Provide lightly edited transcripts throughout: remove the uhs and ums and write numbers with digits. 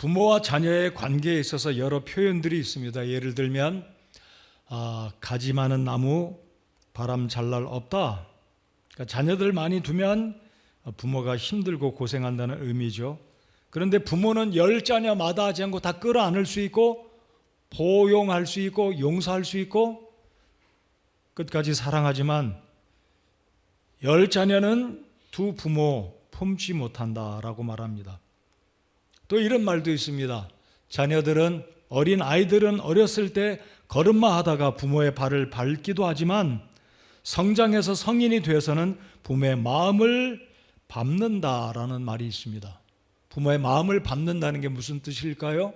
부모와 자녀의 관계에 있어서 여러 표현들이 있습니다. 예를 들면 가지 많은 나무 바람 잘 날 없다. 그러니까 자녀들 많이 두면 부모가 힘들고 고생한다는 의미죠. 그런데 부모는 10자녀 마다하지 않고 다 끌어안을 수 있고 포용할 수 있고 용서할 수 있고 끝까지 사랑하지만 10자녀는 두 부모 품지 못한다라고 말합니다. 또 이런 말도 있습니다. 자녀들은 어린 아이들은 어렸을 때 걸음마 하다가 부모의 발을 밟기도 하지만 성장해서 성인이 되어서는 부모의 마음을 밟는다라는 말이 있습니다. 부모의 마음을 밟는다는 게 무슨 뜻일까요?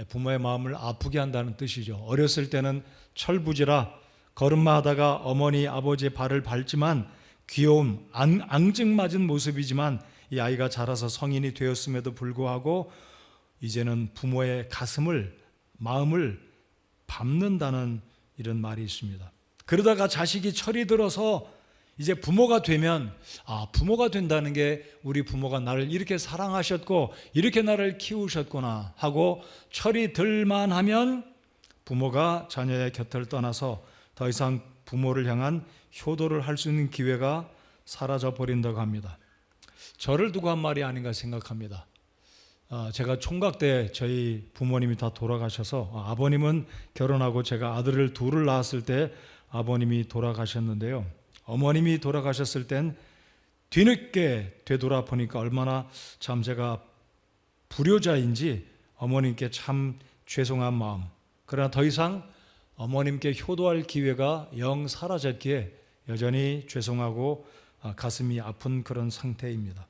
부모의 마음을 아프게 한다는 뜻이죠. 어렸을 때는 철부지라 걸음마 하다가 어머니 아버지의 발을 밟지만 귀여움, 앙증맞은 모습이지만 이 아이가 자라서 성인이 되었음에도 불구하고 이제는 부모의 가슴을, 마음을 밟는다는 이런 말이 있습니다. 그러다가 자식이 철이 들어서 이제 부모가 되면 부모가 된다는 게 우리 부모가 나를 이렇게 사랑하셨고 이렇게 나를 키우셨구나 하고 철이 들만 하면 부모가 자녀의 곁을 떠나서 더 이상 부모를 향한 효도를 할 수 있는 기회가 사라져 버린다고 합니다. 저를 두고 한 말이 아닌가 생각합니다. 제가 총각 때 저희 부모님이 다 돌아가셔서 아버님은 결혼하고 제가 아들을 둘을 낳았을 때 아버님이 돌아가셨는데요. 어머님이 돌아가셨을 땐 뒤늦게 되돌아 보니까 얼마나 참 제가 불효자인지 어머님께 참 죄송한 마음, 그러나 더 이상 어머님께 효도할 기회가 영 사라졌기에 여전히 죄송하고 가슴이 아픈 그런 상태입니다.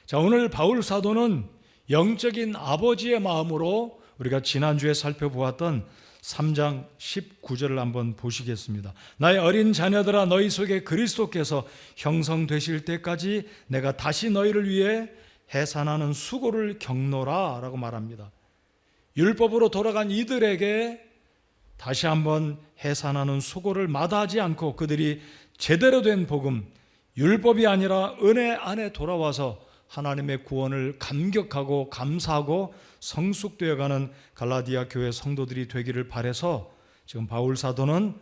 자, 오늘 바울 사도는 영적인 아버지의 마음으로 우리가 지난주에 살펴보았던 3장 19절을 한번 보시겠습니다. 나의 어린 자녀들아, 너희 속에 그리스도께서 형성되실 때까지 내가 다시 너희를 위해 해산하는 수고를 겪노라 라고 말합니다. 율법으로 돌아간 이들에게 다시 한번 해산하는 수고를 마다하지 않고 그들이 제대로 된 복음, 율법이 아니라 은혜 안에 돌아와서 하나님의 구원을 감격하고 감사하고 성숙되어가는 갈라디아 교회 성도들이 되기를 바라서 지금 바울 사도는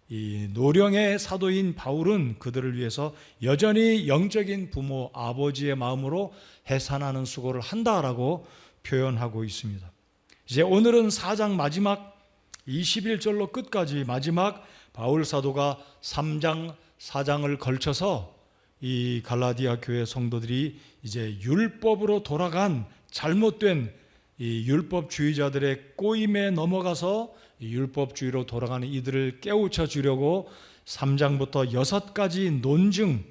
이 노령의 사도인 바울은 그들을 위해서 여전히 영적인 부모 아버지의 마음으로 해산하는 수고를 한다라고 표현하고 있습니다. 이제 오늘은 4장 마지막 21절로 끝까지 마지막 바울 사도가 3장 4장을 걸쳐서 이 갈라디아 교회 성도들이 이제 율법으로 돌아간 잘못된 이 율법주의자들의 꼬임에 넘어가서 이 율법주의로 돌아가는 이들을 깨우쳐 주려고 3장부터 6가지 논증,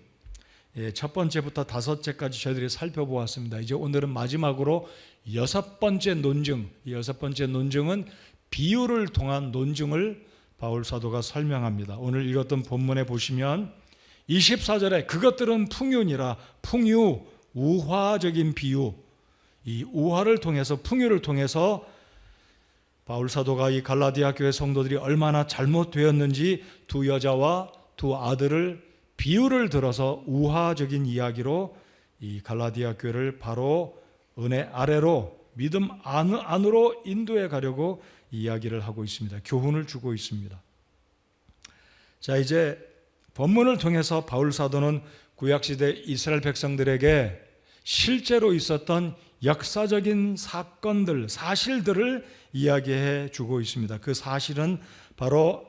첫 번째부터 5제까지 저희들이 살펴보았습니다. 이제 오늘은 마지막으로 6번째 논증, 이 6번째 논증은 비유를 통한 논증을 바울 사도가 설명합니다. 오늘 읽었던 본문에 보시면 24절에 그것들은 풍유니라, 풍유, 우화적인 비유, 이 우화를 통해서 풍유를 통해서 바울 사도가 이 갈라디아 교회 성도들이 얼마나 잘못되었는지 두 여자와 두 아들을 비유를 들어서 우화적인 이야기로 이 갈라디아 교회를 바로 은혜 아래로 믿음 안으로 인도해 가려고 이야기를 하고 있습니다. 교훈을 주고 있습니다. 자, 이제 본문을 통해서 바울 사도는 구약시대 이스라엘 백성들에게 실제로 있었던 역사적인 사건들, 사실들을 이야기해 주고 있습니다. 그 사실은 바로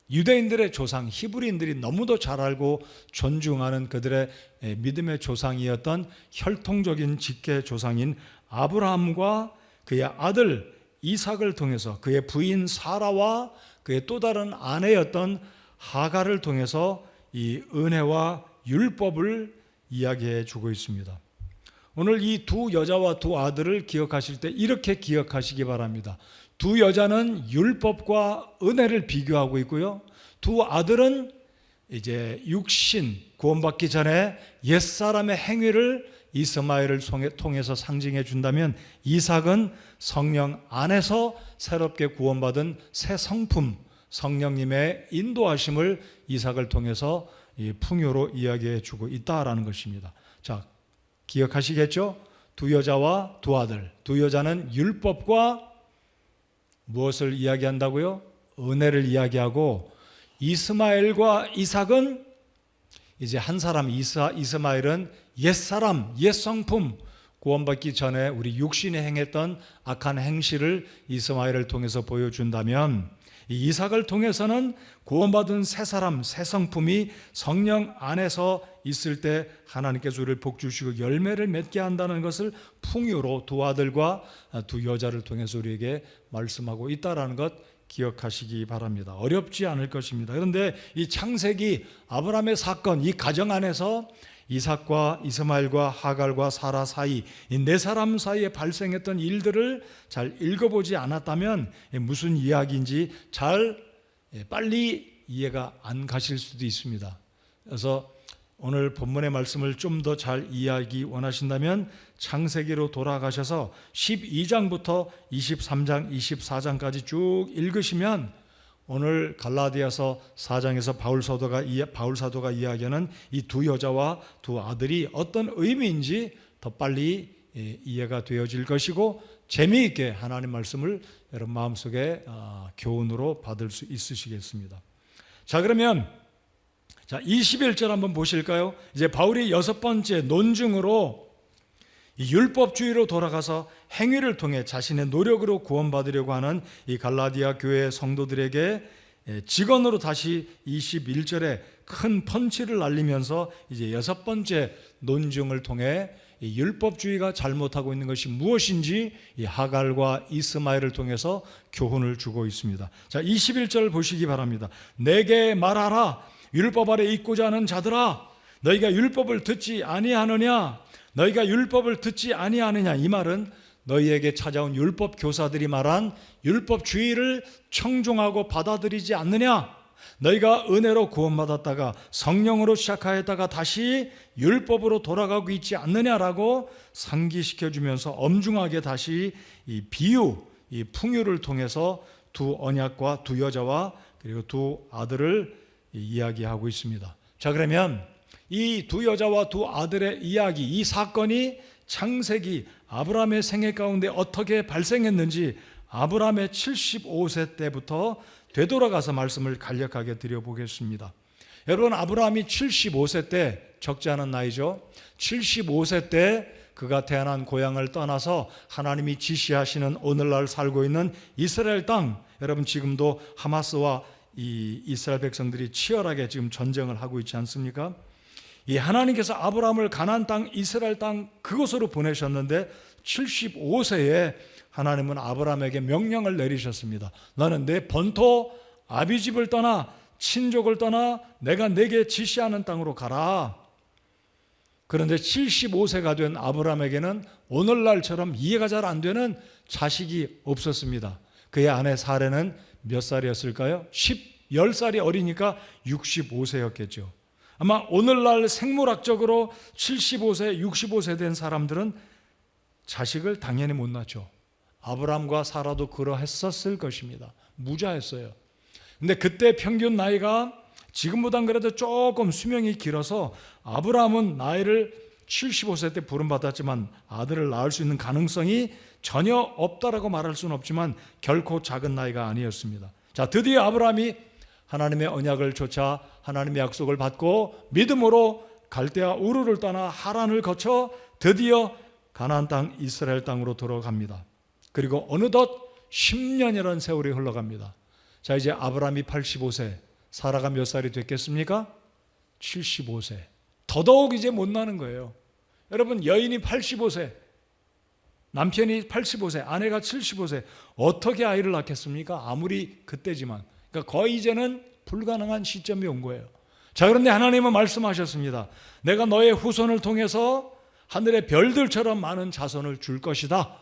유대인들의 조상, 히브리인들이 너무도 잘 알고 존중하는 그들의 믿음의 조상이었던 혈통적인 직계 조상인 아브라함과 그의 아들 이삭을 통해서 그의 부인 사라와 그의 또 다른 아내였던 하갈을 통해서 이 은혜와 율법을 이야기해 주고 있습니다. 오늘 이 두 여자와 두 아들을 기억하실 때 이렇게 기억하시기 바랍니다. 두 여자는 율법과 은혜를 비교하고 있고요. 두 아들은 이제 육신, 구원받기 전에 옛사람의 행위를 이스마엘을 통해서 상징해 준다면 이삭은 성령 안에서 새롭게 구원받은 새 성품, 성령님의 인도하심을 이삭을 통해서 이 풍요로 이야기해 주고 있다라는 것입니다. 자, 기억하시겠죠? 두 여자와 두 아들. 두 여자는 율법과 무엇을 이야기한다고요? 은혜를 이야기하고, 이스마엘과 이삭은 이제 한 사람, 이스마엘은 옛사람, 옛성품, 구원받기 전에 우리 육신이 행했던 악한 행실을 이스마엘을 통해서 보여준다면, 이 이삭을 통해서는 구원받은 새 사람, 새 성품이 성령 안에서 있을 때 하나님께서 우리를 복주시고 열매를 맺게 한다는 것을 풍요로 두 아들과 두 여자를 통해서 우리에게 말씀하고 있다는 것 기억하시기 바랍니다. 어렵지 않을 것입니다. 그런데 이 창세기 아브라함의 사건, 이 가정 안에서 이삭과 이스마엘과 하갈과 사라 사이, 이 네 사람 사이에 발생했던 일들을 잘 읽어보지 않았다면 무슨 이야기인지 잘 빨리 이해가 안 가실 수도 있습니다. 그래서 오늘 본문의 말씀을 좀 더 잘 이해하기 원하신다면 창세기로 돌아가셔서 12장부터 23장, 24장까지 쭉 읽으시면 오늘 갈라디아서 4장에서 바울 사도가 이야기하는 이 두 여자와 두 아들이 어떤 의미인지 더 빨리 이해가 되어질 것이고, 재미있게 하나님 말씀을 여러분 마음속에 교훈으로 받을 수 있으시겠습니다. 자, 그러면 21절 한번 보실까요? 이제 바울이 여섯 번째 논증으로 이 율법주의로 돌아가서 행위를 통해 자신의 노력으로 구원받으려고 하는 이 갈라디아 교회 성도들에게 직언으로 다시 21절에 큰 펀치를 날리면서 이제 여섯 번째 논증을 통해 이 율법주의가 잘못하고 있는 것이 무엇인지 이 하갈과 이스마엘을 통해서 교훈을 주고 있습니다. 자, 21절 보시기 바랍니다. 내게 말하라. 율법 아래 있고자 하는 자들아, 너희가 율법을 듣지 아니하느냐? 너희가 율법을 듣지 아니하느냐? 이 말은 너희에게 찾아온 율법 교사들이 말한 율법주의를 청종하고 받아들이지 않느냐? 너희가 은혜로 구원받았다가 성령으로 시작하였다가 다시 율법으로 돌아가고 있지 않느냐라고 상기시켜주면서 엄중하게 다시 이 비유, 이 풍요를 통해서 두 언약과 두 여자와 그리고 두 아들을 이야기하고 있습니다. 자, 그러면 이 두 여자와 두 아들의 이야기, 이 사건이 창세기 아브라함의 생애 가운데 어떻게 발생했는지 아브라함의 75세 때부터 되돌아가서 말씀을 간략하게 드려보겠습니다. 여러분, 아브라함이 75세 때, 적지 않은 나이죠. 75세 때 그가 태어난 고향을 떠나서 하나님이 지시하시는 오늘날 살고 있는 이스라엘 땅, 여러분 지금도 하마스와 이 이스라엘 백성들이 치열하게 지금 전쟁을 하고 있지 않습니까? 이 하나님께서 아브라함을 가나안 땅, 이스라엘 땅 그곳으로 보내셨는데 75세에 하나님은 아브라함에게 명령을 내리셨습니다. 너는 내 본토 아비집을 떠나 친족을 떠나 내가 내게 지시하는 땅으로 가라. 그런데 75세가 된 아브라함에게는 오늘날처럼 이해가 잘 안 되는 자식이 없었습니다. 그의 아내 사레는 몇 살이었을까요? 10살이 어리니까 65세였겠죠. 아마 오늘날 생물학적으로 75세, 65세 된 사람들은 자식을 당연히 못 낳죠. 아브라함과 사라도 그러했었을 것입니다. 무자했어요. 근데 그때 평균 나이가 지금보단 그래도 조금 수명이 길어서 아브라함은 나이를 75세 때 부름받았지만 아들을 낳을 수 있는 가능성이 전혀 없다라고 말할 수는 없지만 결코 작은 나이가 아니었습니다. 자, 드디어 아브라함이 하나님의 언약을 좇아 하나님의 약속을 받고 믿음으로 갈대아 우르를 떠나 하란을 거쳐 드디어 가나안 땅 이스라엘 땅으로 들어갑니다. 그리고 어느덧 10년이라는 세월이 흘러갑니다. 자, 이제 아브라함이 85세, 사라가 몇 살이 됐겠습니까? 75세. 더더욱 이제 못 나는 거예요. 여러분, 여인이 85세, 남편이 85세, 아내가 75세, 어떻게 아이를 낳겠습니까? 아무리 그때지만. 그러니까 거의 이제는 불가능한 시점이 온 거예요. 자, 그런데 하나님은 말씀하셨습니다. 내가 너의 후손을 통해서 하늘의 별들처럼 많은 자손을 줄 것이다.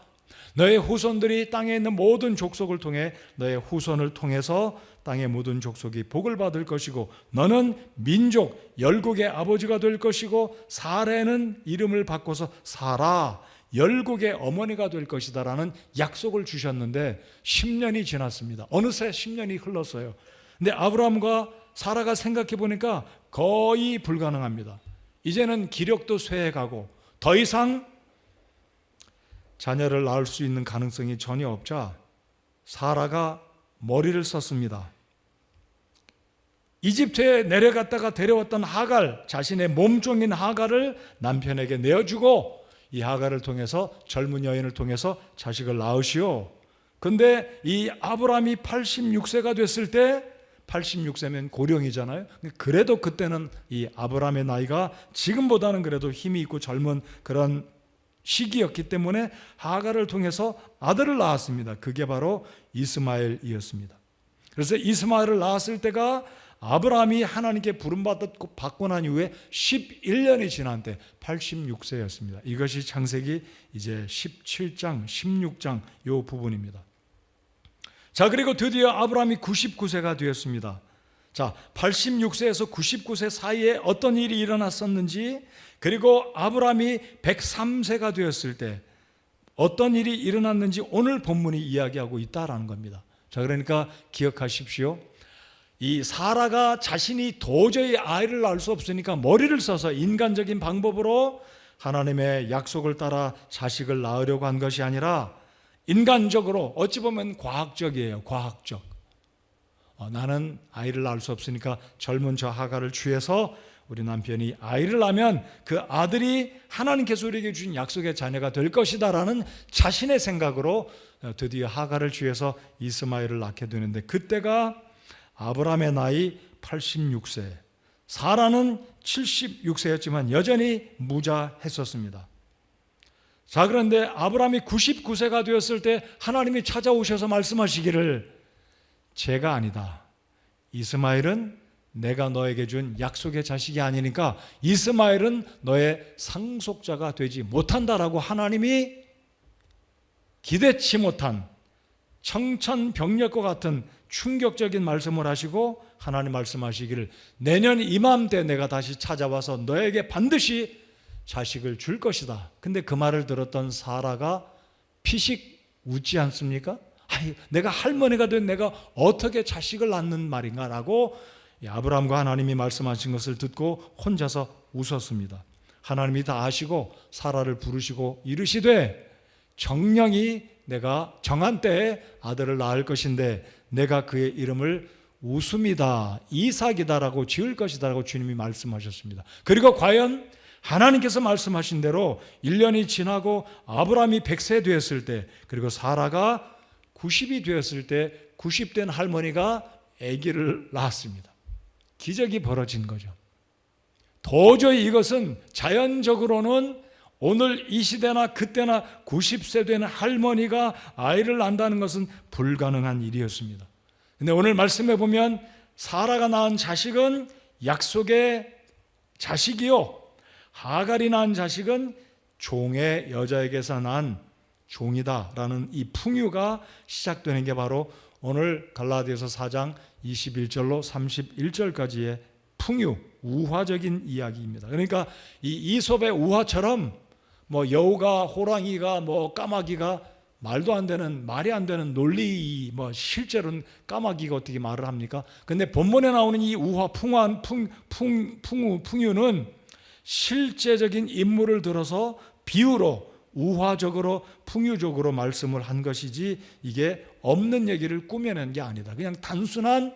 너의 후손들이 땅에 있는 모든 족속을 통해 너의 후손을 통해서 땅의 모든 족속이 복을 받을 것이고 너는 민족 열국의 아버지가 될 것이고 사레는 이름을 바꿔서 사라 열국의 어머니가 될 것이다 라는 약속을 주셨는데 10년이 지났습니다. 어느새 10년이 흘렀어요. 근데 아브라함과 사라가 생각해 보니까 거의 불가능합니다. 이제는 기력도 쇠해가고 더 이상 자녀를 낳을 수 있는 가능성이 전혀 없자 사라가 머리를 썼습니다. 이집트에 내려갔다가 데려왔던 하갈, 자신의 몸종인 하갈을 남편에게 내어주고 이 하갈을 통해서 젊은 여인을 통해서 자식을 낳으시오. 근데 이 아브라함이 86세가 됐을 때 86세면 고령이잖아요. 그래도 그때는 이 아브라함의 나이가 지금보다는 그래도 힘이 있고 젊은 그런 시기였기 때문에 하갈을 통해서 아들을 낳았습니다. 그게 바로 이스마엘이었습니다. 그래서 이스마엘을 낳았을 때가 아브라함이 하나님께 부름받고 난 이후에 11년이 지난 때 86세였습니다. 이것이 창세기 이제 17장, 16장 요 부분입니다. 자, 그리고 드디어 아브라함이 99세가 되었습니다. 자, 86세에서 99세 사이에 어떤 일이 일어났었는지, 그리고 아브라함이 103세가 되었을 때 어떤 일이 일어났는지 오늘 본문이 이야기하고 있다라는 겁니다. 자, 그러니까 기억하십시오. 이 사라가 자신이 도저히 아이를 낳을 수 없으니까 머리를 써서 인간적인 방법으로 하나님의 약속을 따라 자식을 낳으려고 한 것이 아니라 인간적으로 어찌 보면 과학적이에요. 과학적. 나는 아이를 낳을 수 없으니까 젊은 저 하갈을 취해서 우리 남편이 아이를 낳으면 그 아들이 하나님께서 우리에게 주신 약속의 자녀가 될 것이다 라는 자신의 생각으로 드디어 하갈을 취해서 이스마엘을 낳게 되는데, 그때가 아브라함의 나이 86세, 사라는 76세였지만 여전히 무자했었습니다. 자, 그런데 아브라함이 99세가 되었을 때 하나님이 찾아오셔서 말씀하시기를, 제가 아니다. 이스마엘은 내가 너에게 준 약속의 자식이 아니니까 이스마엘은 너의 상속자가 되지 못한다라고 하나님이 기대치 못한 청천벽력과 같은 충격적인 말씀을 하시고, 하나님 말씀하시기를 내년 이맘때 내가 다시 찾아와서 너에게 반드시 자식을 줄 것이다. 근데 그 말을 들었던 사라가 피식 웃지 않습니까? 아니, 내가 할머니가 된 내가 어떻게 자식을 낳는 말인가 라고 아브라함과 하나님이 말씀하신 것을 듣고 혼자서 웃었습니다. 하나님이 다 아시고 사라를 부르시고 이르시되, 정령이 내가 정한 때에 아들을 낳을 것인데 내가 그의 이름을 웃음이다, 이삭이다라고 지을 것이다라고 주님이 말씀하셨습니다. 그리고 과연 하나님께서 말씀하신 대로 1년이 지나고 아브라함이 100세 되었을 때, 그리고 사라가 90이 되었을 때 90된 할머니가 아기를 낳았습니다. 기적이 벌어진 거죠. 도저히 이것은 자연적으로는 오늘 이 시대나 그때나 90세 된 할머니가 아이를 낳는다는 것은 불가능한 일이었습니다. 근데 오늘 말씀해 보면 사라가 낳은 자식은 약속의 자식이요, 하갈이 낳은 자식은 종의 여자에게서 난 종이다라는 이 풍유가 시작되는 게 바로 오늘 갈라디아서 4장 21절로 31절까지의 풍유, 우화적인 이야기입니다. 그러니까 이 이솝의 우화처럼 뭐 여우가, 호랑이가, 뭐 까마귀가 말도 안 되는, 말이 안 되는 논리, 뭐 실제로는 까마귀가 어떻게 말을 합니까? 근데 본문에 나오는 이 우화, 풍유는 실제적인 인물을 들어서 비유로 우화적으로 풍유적으로 말씀을 한 것이지, 이게 없는 얘기를 꾸며낸 게 아니다. 그냥 단순한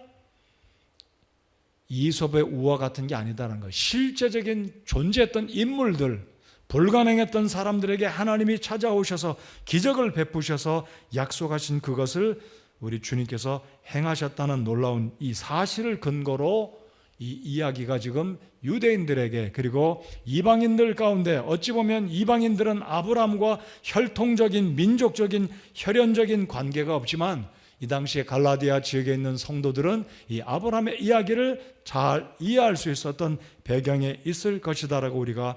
이솝의 우화 같은 게 아니다라는 거예요. 실제적인 존재했던 인물들, 불가능했던 사람들에게 하나님이 찾아오셔서 기적을 베푸셔서 약속하신 그것을 우리 주님께서 행하셨다는 놀라운 이 사실을 근거로 이 이야기가 지금 유대인들에게, 그리고 이방인들 가운데, 어찌 보면 이방인들은 아브라함과 혈통적인, 민족적인, 혈연적인 관계가 없지만 이 당시에 갈라디아 지역에 있는 성도들은 이 아브라함의 이야기를 잘 이해할 수 있었던 배경에 있을 것이다라고 우리가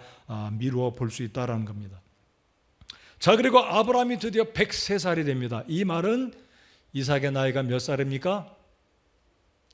미루어 볼 수 있다라는 겁니다. 자, 그리고 아브라함이 드디어 103살이 됩니다. 이 말은 이삭의 나이가 몇 살입니까?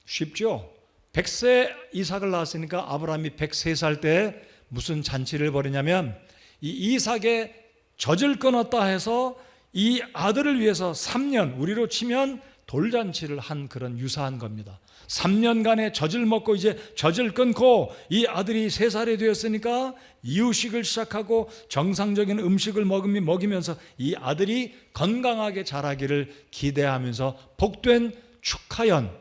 쉽죠? 100세 이삭을 낳았으니까 아브라함이 103살 때 무슨 잔치를 벌이냐면, 이 이삭의 젖을 끊었다 해서 이 아들을 위해서 3년, 우리로 치면 돌잔치를 한 그런 유사한 겁니다. 3년간의 젖을 먹고 이제 젖을 끊고 이 아들이 3살이 되었으니까 이유식을 시작하고 정상적인 음식을 먹이면서 이 아들이 건강하게 자라기를 기대하면서 복된 축하연,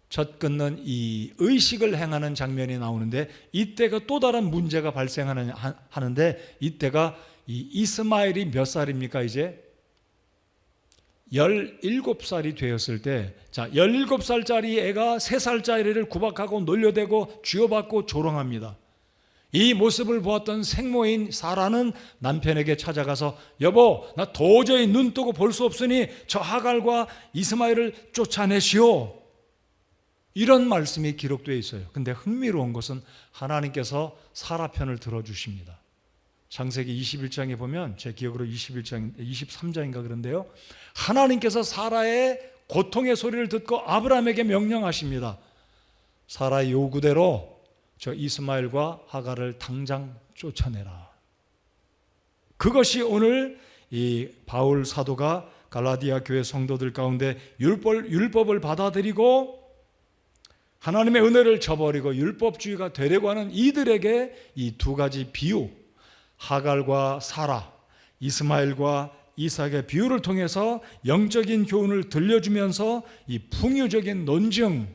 젖 끊는 이 의식을 행하는 장면이 나오는데, 이때가 또 다른 문제가 발생하는데, 이때가 이 이스마엘이 몇 살입니까? 이제 17살이 되었을 때, 자, 17살짜리 애가 3살짜리를 구박하고 놀려대고 쥐어받고 조롱합니다. 이 모습을 보았던 생모인 사라는 남편에게 찾아가서, 여보, 나 도저히 눈 뜨고 볼 수 없으니 저 하갈과 이스마엘을 쫓아내시오. 이런 말씀이 기록되어 있어요. 근데 흥미로운 것은 하나님께서 사라 편을 들어주십니다. 창세기 21장에 보면, 제 기억으로 23장인가 그런데요, 하나님께서 사라의 고통의 소리를 듣고 아브라함에게 명령하십니다. 사라의 요구대로 저 이스마엘과 하갈을 당장 쫓아내라. 그것이 오늘 이 바울 사도가 갈라디아 교회 성도들 가운데 율법을 받아들이고 하나님의 은혜를 저버리고 율법주의가 되려고 하는 이들에게 이 두 가지 비유, 하갈과 사라, 이스마엘과 이삭의 비유를 통해서 영적인 교훈을 들려주면서 이 풍요적인 논증,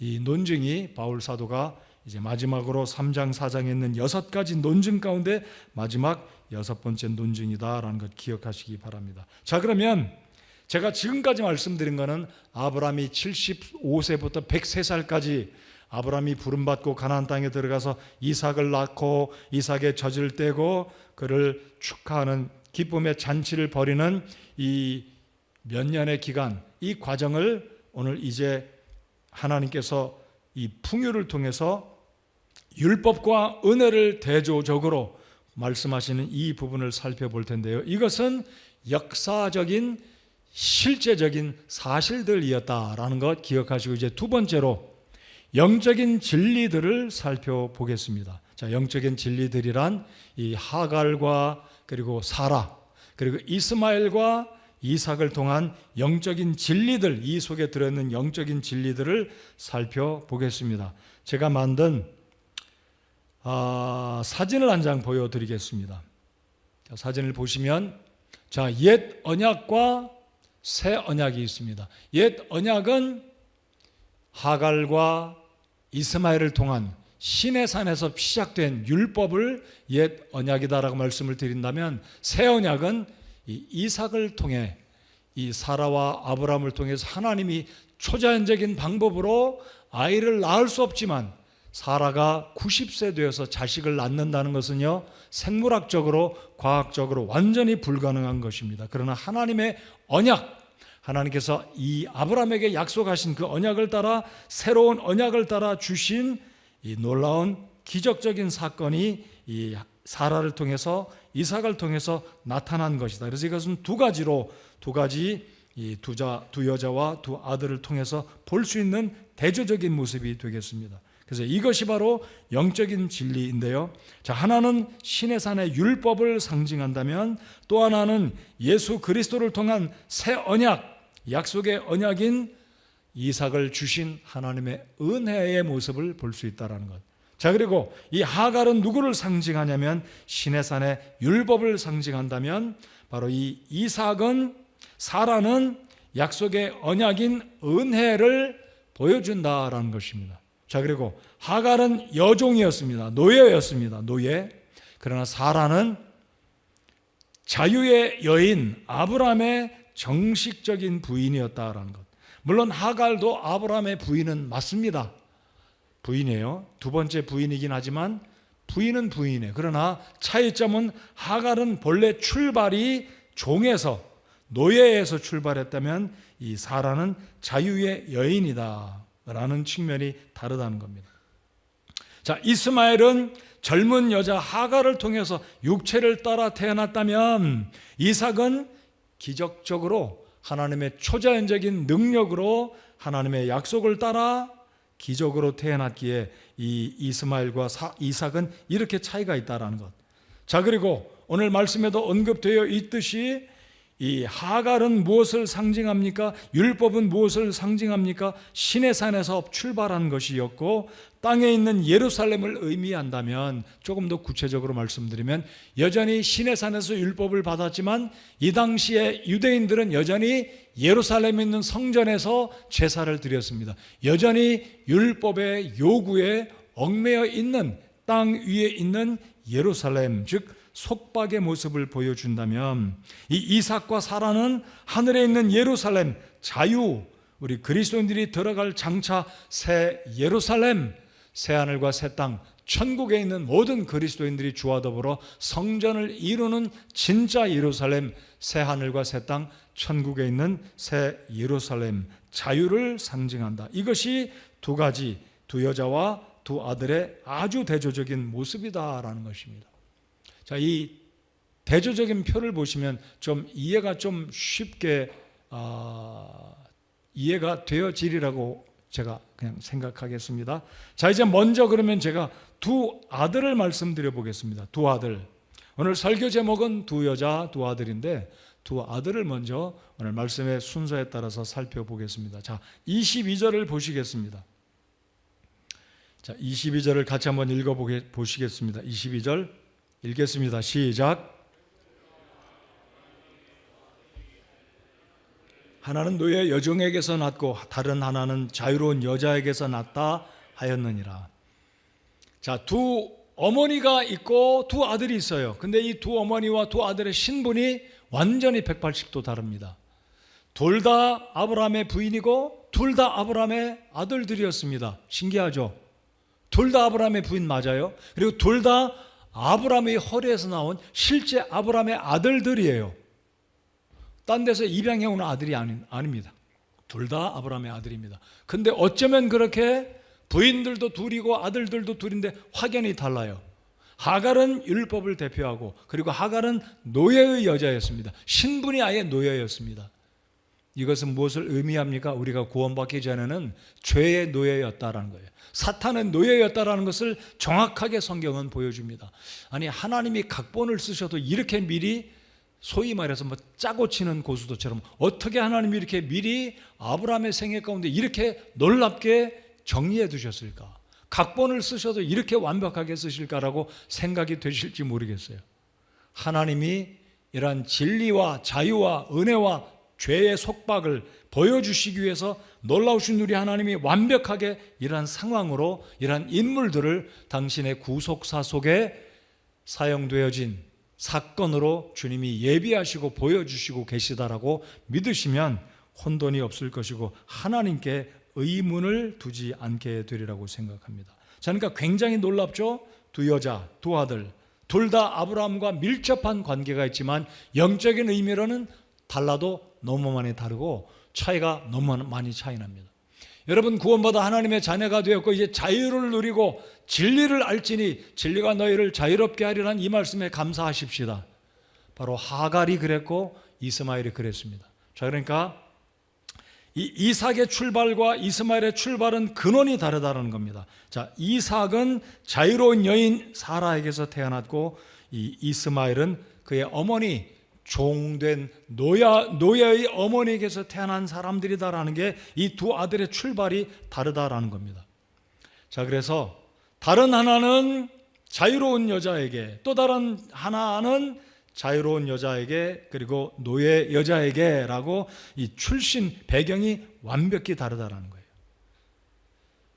이 논증이 바울 사도가 이제 마지막으로 3장 4장에 있는 6가지 논증 가운데 마지막 6번째 논증이다라는 것 기억하시기 바랍니다. 자, 그러면 제가 지금까지 말씀드린 것은 아브라함이 75세부터 103살까지 아브라함이 부름받고 가나안 땅에 들어가서 이삭을 낳고 이삭의 젖을 떼고 그를 축하하는 기쁨의 잔치를 벌이는 이 몇 년의 기간, 이 과정을 오늘 이제 하나님께서 이 풍요를 통해서 율법과 은혜를 대조적으로 말씀하시는 이 부분을 살펴볼 텐데요, 이것은 역사적인 실제적인 사실들이었다라는 것 기억하시고, 이제 두 번째로 영적인 진리들을 살펴보겠습니다. 자, 영적인 진리들이란 이 하갈과 그리고 사라 그리고 이스마엘과 이삭을 통한 영적인 진리들, 이 속에 들어있는 영적인 진리들을 살펴보겠습니다. 제가 만든 사진을 한 장 보여드리겠습니다. 자, 사진을 보시면, 자, 옛 언약과 새 언약이 있습니다. 옛 언약은 하갈과 이스마엘을 통한 시내산에서 시작된 율법을 옛 언약이다라고 말씀을 드린다면, 새 언약은 이 이삭을 통해 이 사라와 아브라함을 통해서 하나님이 초자연적인 방법으로 아이를 낳을 수 없지만 사라가 90세 되어서 자식을 낳는다는 것은요, 생물학적으로 과학적으로 완전히 불가능한 것입니다. 그러나 하나님의 언약, 하나님께서 이 아브라함에게 약속하신 그 언약을 따라 새로운 언약을 따라 주신 이 놀라운 기적적인 사건이 이 사라를 통해서 이삭을 통해서 나타난 것이다. 그래서 이것은 두 가지 이 두 여자와 두 아들을 통해서 볼 수 있는 대조적인 모습이 되겠습니다. 그래서 이것이 바로 영적인 진리인데요. 자, 하나는 시내산의 율법을 상징한다면 또 하나는 예수 그리스도를 통한 새 언약, 약속의 언약인 이삭을 주신 하나님의 은혜의 모습을 볼 수 있다는 것. 자, 그리고 이 하갈은 누구를 상징하냐면 시내산의 율법을 상징한다면 바로 이 이삭은, 사라는 약속의 언약인 은혜를 보여준다라는 것입니다. 자, 그리고 하갈은 여종이었습니다. 노예였습니다. 노예. 그러나 사라는 자유의 여인, 아브라함의 정식적인 부인이었다라는 것. 물론 하갈도 아브라함의 부인은 맞습니다. 부인이에요. 두 번째 부인이긴 하지만 부인은 부인이에요. 그러나 차이점은 하갈은 본래 출발이 종에서, 노예에서 출발했다면 이 사라는 자유의 여인이다 라는 측면이 다르다는 겁니다. 자, 이스마엘은 젊은 여자 하갈을 통해서 육체를 따라 태어났다면 이삭은 기적적으로 하나님의 초자연적인 능력으로 하나님의 약속을 따라 기적으로 태어났기에 이 이스마엘과 이삭은 이렇게 차이가 있다라는 것. 자, 그리고 오늘 말씀에도 언급되어 있듯이 이 하갈은 무엇을 상징합니까? 율법은 무엇을 상징합니까? 시내산에서 출발한 것이었고 땅에 있는 예루살렘을 의미한다면, 조금 더 구체적으로 말씀드리면, 여전히 시내산에서 율법을 받았지만 이 당시에 유대인들은 여전히 예루살렘에 있는 성전에서 제사를 드렸습니다. 여전히 율법의 요구에 얽매여 있는 땅 위에 있는 예루살렘, 즉 속박의 모습을 보여준다면, 이 이삭과 사라는 하늘에 있는 예루살렘, 자유, 우리 그리스도인들이 들어갈 장차 새 예루살렘, 새 하늘과 새 땅, 천국에 있는 모든 그리스도인들이 주와 더불어 성전을 이루는 진짜 예루살렘, 새 하늘과 새 땅, 천국에 있는 새 예루살렘, 자유를 상징한다. 이것이 두 가지, 두 여자와 두 아들의 아주 대조적인 모습이다라는 것입니다. 자, 이 대조적인 표를 보시면 좀 이해가 좀 쉽게 이해가 되어지리라고 제가 그냥 생각하겠습니다. 자, 이제 먼저 그러면 제가 두 아들을 말씀드려 보겠습니다. 두 아들. 오늘 설교 제목은 두 여자, 두 아들인데 두 아들을 먼저 오늘 말씀의 순서에 따라서 살펴보겠습니다. 자, 22절을 보시겠습니다. 자, 22절을 같이 한번 읽어보시겠습니다. 22절 읽겠습니다. 시작. 하나는 노예 여종에게서 났고 다른 하나는 자유로운 여자에게서 났다 하였느니라. 자, 두 어머니가 있고 두 아들이 있어요. 근데 이 두 어머니와 두 아들의 신분이 완전히 180도 다릅니다. 둘 다 아브라함의 부인이고 둘 다 아브라함의 아들들이었습니다. 신기하죠? 둘 다 아브라함의 부인 맞아요. 그리고 둘 다 아브라함의 허리에서 나온 실제 아브라함의 아들들이에요. 딴 데서 입양해 온 아들이 아닙니다. 둘 다 아브라함의 아들입니다. 근데 어쩌면 그렇게 부인들도 둘이고 아들들도 둘인데 확연히 달라요. 하갈은 율법을 대표하고, 그리고 하갈은 노예의 여자였습니다. 신분이 아예 노예였습니다. 이것은 무엇을 의미합니까? 우리가 구원받기 전에는 죄의 노예였다라는 거예요. 사탄은 노예였다라는 것을 정확하게 성경은 보여줍니다. 아니, 하나님이 각본을 쓰셔도 이렇게 미리, 소위 말해서 뭐 짜고 치는 고수도처럼 어떻게 하나님이 이렇게 미리 아브라함의 생애 가운데 이렇게 놀랍게 정리해 두셨을까? 각본을 쓰셔도 이렇게 완벽하게 쓰실까라고 생각이 되실지 모르겠어요. 하나님이 이러한 진리와 자유와 은혜와 죄의 속박을 보여주시기 위해서 놀라우신 우리 하나님이 완벽하게 이러한 상황으로 이러한 인물들을 당신의 구속사 속에 사용되어진 사건으로 주님이 예비하시고 보여주시고 계시다라고 믿으시면 혼돈이 없을 것이고 하나님께 의문을 두지 않게 되리라고 생각합니다. 자, 그러니까 굉장히 놀랍죠? 두 여자, 두 아들, 둘 다 아브라함과 밀접한 관계가 있지만 영적인 의미로는 달라도 너무 많이 다르고 차이가 너무 많이 차이 납니다. 여러분, 구원받아 하나님의 자녀가 되었고 이제 자유를 누리고 진리를 알지니 진리가 너희를 자유롭게 하리라는 이 말씀에 감사하십시다. 바로 하갈이 그랬고 이스마엘이 그랬습니다. 자, 그러니까 이 이삭의 출발과 이스마엘의 출발은 근원이 다르다는 겁니다. 자, 이삭은 자유로운 여인 사라에게서 태어났고 이 이스마엘은 그의 어머니 종된 노예의 어머니에게서 태어난 사람들이다라는 게 이 두 아들의 출발이 다르다라는 겁니다. 자, 그래서 다른 하나는 자유로운 여자에게, 또 다른 하나는 자유로운 여자에게, 그리고 노예 여자에게라고 이 출신 배경이 완벽히 다르다라는 거예요.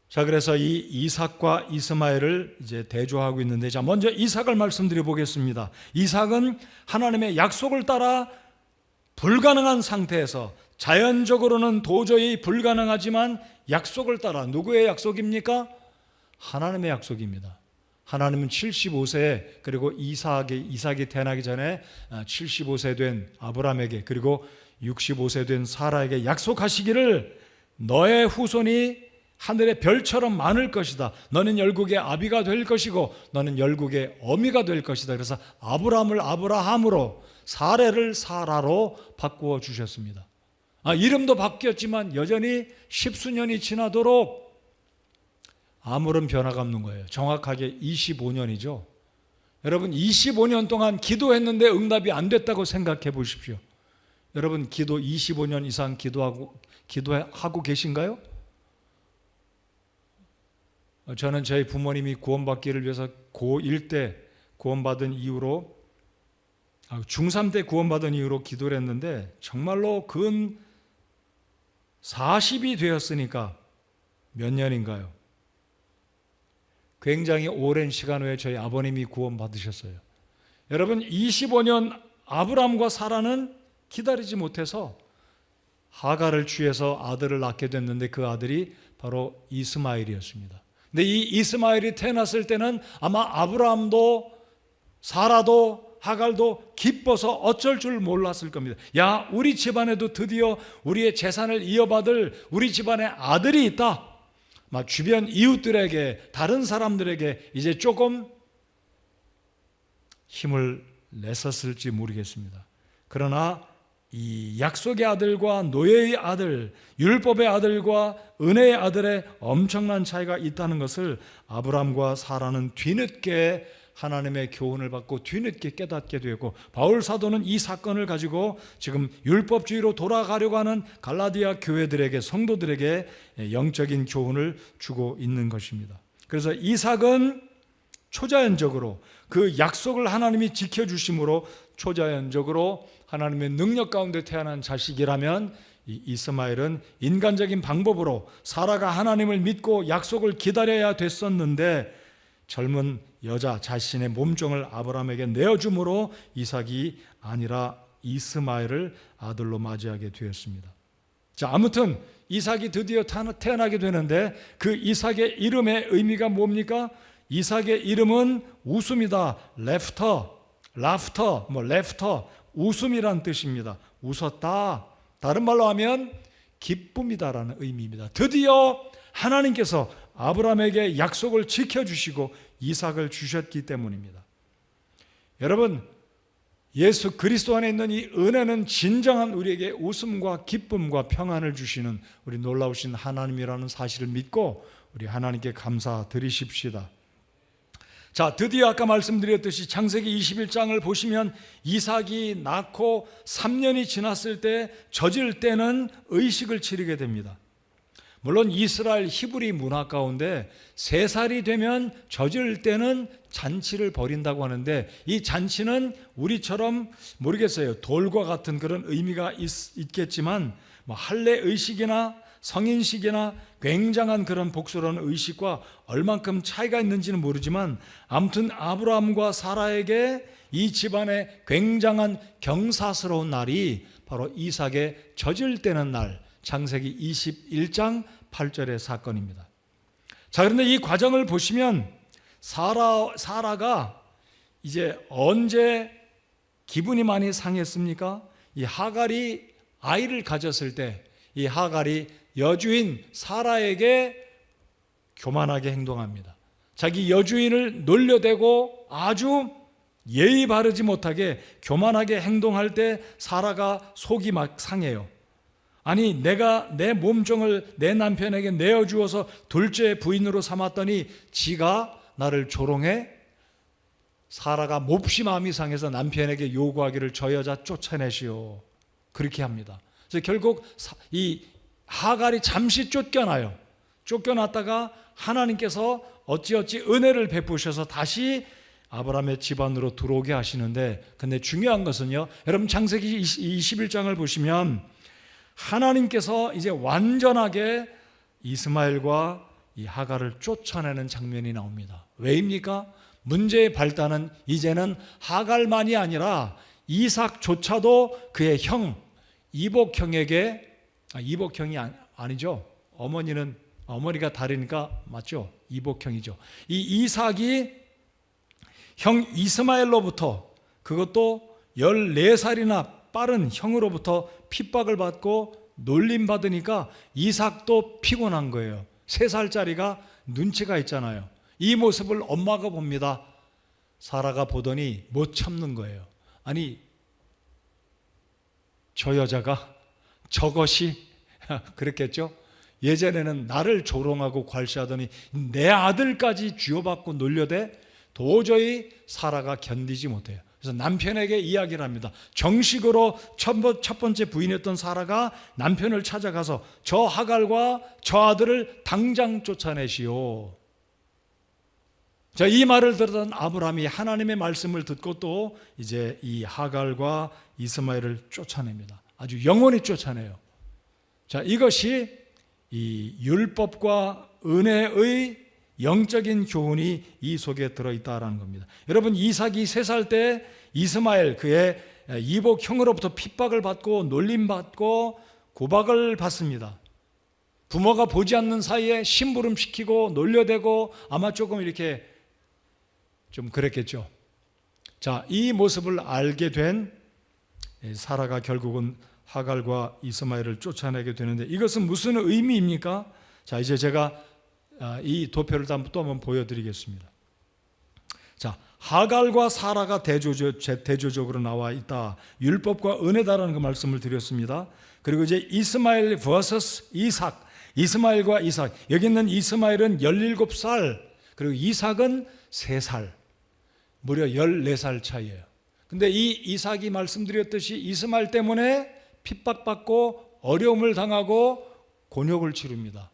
자, 그래서 이 이삭과 이스마엘을 이제 대조하고 있는데, 자, 먼저 이삭을 말씀드려 보겠습니다. 이삭은 하나님의 약속을 따라 불가능한 상태에서, 자연적으로는 도저히 불가능하지만 약속을 따라, 누구의 약속입니까? 하나님의 약속입니다. 하나님은 75세, 그리고 이삭이 태어나기 전에 75세 된 아브라함에게, 그리고 65세 된 사라에게 약속하시기를 너의 후손이 하늘의 별처럼 많을 것이다. 너는 열국의 아비가 될 것이고 너는 열국의 어미가 될 것이다. 그래서 아브라함을 아브라함으로, 사레를 사라로 바꾸어 주셨습니다. 이름도 바뀌었지만 여전히 십수년이 지나도록 아무런 변화가 없는 거예요. 정확하게 25년이죠. 여러분, 25년 동안 기도했는데 응답이 안 됐다고 생각해 보십시오. 여러분 기도 25년 이상 기도하고 계신가요? 저는 저희 부모님이 구원받기를 위해서 고1 때 구원받은 이후로 중3 때 구원받은 이후로 기도를 했는데 정말로 근 40이 되었으니까 몇 년인가요? 굉장히 오랜 시간 후에 저희 아버님이 구원받으셨어요. 여러분 25년 아브라함과 사라는 기다리지 못해서 하갈을 취해서 아들을 낳게 됐는데 그 아들이 바로 이스마엘이었습니다. 근데 이 이스마엘이 태어났을 때는 아마 아브라함도 사라도 하갈도 기뻐서 어쩔 줄 몰랐을 겁니다. 야, 우리 집안에도 드디어 우리의 재산을 이어받을 우리 집안에 아들이 있다. 막 주변 이웃들에게 다른 사람들에게 이제 조금 힘을 냈었을지 모르겠습니다. 그러나 이 약속의 아들과 노예의 아들, 율법의 아들과 은혜의 아들의 엄청난 차이가 있다는 것을 아브라함과 사라는 뒤늦게 하나님의 교훈을 받고 뒤늦게 깨닫게 되고, 바울 사도는 이 사건을 가지고 지금 율법주의로 돌아가려고 하는 갈라디아 교회들에게, 성도들에게 영적인 교훈을 주고 있는 것입니다. 그래서 이삭은 초자연적으로 그 약속을 하나님이 지켜주심으로 초자연적으로 하나님의 능력 가운데 태어난 자식이라면, 이 이스마엘은 인간적인 방법으로 사라가 하나님을 믿고 약속을 기다려야 됐었는데 젊은 여자 자신의 몸종을 아브라함에게 내어줌으로 이삭이 아니라 이스마엘을 아들로 맞이하게 되었습니다. 자, 아무튼 이삭이 드디어 태어나게 되는데 그 이삭의 이름의 의미가 뭡니까? 이삭의 이름은 웃음이다. 레프터, 웃음이란 뜻입니다. 웃었다. 다른 말로 하면 기쁨이다라는 의미입니다. 드디어 하나님께서 아브라함에게 약속을 지켜주시고 이삭을 주셨기 때문입니다. 여러분, 예수 그리스도 안에 있는 이 은혜는 진정한 우리에게 웃음과 기쁨과 평안을 주시는 우리 놀라우신 하나님이라는 사실을 믿고 우리 하나님께 감사드리십시다. 자, 드디어 아까 말씀드렸듯이 창세기 21장을 보시면 이삭이 낳고 3년이 지났을 때 젖을 때는 의식을 치르게 됩니다. 물론 이스라엘 히브리 문화 가운데 3살이 되면 젖을 때는 잔치를 벌인다고 하는데, 이 잔치는 우리처럼 모르겠어요, 돌과 같은 그런 의미가 있겠지만 뭐 할례 의식이나 성인식이나 굉장한 그런 복스러운 의식과 얼만큼 차이가 있는지는 모르지만 아무튼 아브라함과 사라에게 이 집안의 굉장한 경사스러운 날이 바로 이삭의 젖을 떼는 날, 창세기 21장 8절의 사건입니다. 자, 그런데 이 과정을 보시면 사라가 이제 언제 기분이 많이 상했습니까? 이 하갈이 아이를 가졌을 때 이 하갈이 여주인 사라에게 교만하게 행동합니다. 자기 여주인을 놀려대고 아주 예의 바르지 못하게 교만하게 행동할 때 사라가 속이 막 상해요. 아니, 내가 내 몸종을 내 남편에게 내어주어서 둘째 부인으로 삼았더니 지가 나를 조롱해? 사라가 몹시 마음이 상해서 남편에게 요구하기를 저 여자 쫓아내시오. 그렇게 합니다. 그래서 결국 이 하갈이 잠시 쫓겨나요. 쫓겨났다가 하나님께서 어찌어찌 은혜를 베푸셔서 다시 아브라함의 집안으로 들어오게 하시는데, 근데 중요한 것은요, 여러분 창세기 21장을 보시면 하나님께서 이제 완전하게 이스마엘과 이 하갈을 쫓아내는 장면이 나옵니다. 왜입니까? 문제의 발단은 이제는 하갈만이 아니라 이삭조차도 그의 형 이복형에게, 이복형이 아니죠. 어머니가 다르니까 맞죠? 이복형이죠. 이 이삭이 형 이스마엘로부터, 그것도 14살이나 빠른 형으로부터 핍박을 받고 놀림받으니까 이삭도 피곤한 거예요. 3살짜리가 눈치가 있잖아요. 이 모습을 엄마가 봅니다. 사라가 보더니 못 참는 거예요. 아니, 저 여자가 저것이 그랬겠죠? 예전에는 나를 조롱하고 괄시하더니 내 아들까지 쥐어받고 놀려대. 도저히 사라가 견디지 못해요. 그래서 남편에게 이야기를 합니다. 정식으로 첫 번째 부인이었던 사라가 남편을 찾아가서 저 하갈과 저 아들을 당장 쫓아내시오. 자, 이 말을 들었던 아브라함이 하나님의 말씀을 듣고 또 이제 이 하갈과 이스마엘을 쫓아냅니다. 아주 영원히 쫓아내요. 자, 이것이 이 율법과 은혜의 영적인 교훈이 이 속에 들어있다라는 겁니다. 여러분, 이삭이 3살 때 이스마엘 그의 이복 형으로부터 핍박을 받고 놀림받고 구박을 받습니다. 부모가 보지 않는 사이에 심부름시키고 놀려대고 아마 조금 이렇게 좀 그랬겠죠. 자, 이 모습을 알게 된 사라가 결국은 하갈과 이스마엘을 쫓아내게 되는데 이것은 무슨 의미입니까? 자, 이제 제가 이 도표를 또 한번 보여드리겠습니다. 자, 하갈과 사라가 대조적으로 나와 있다. 율법과 은혜다라는 그 말씀을 드렸습니다. 그리고 이제 이스마엘 vs 이삭, 이스마엘과 이삭. 여기 있는 이스마엘은 17살, 그리고 이삭은 3살, 무려 14살 차이예요. 근데 이 이삭이 말씀드렸듯이 이스마엘 때문에 핍박받고 어려움을 당하고 곤욕을 치릅니다.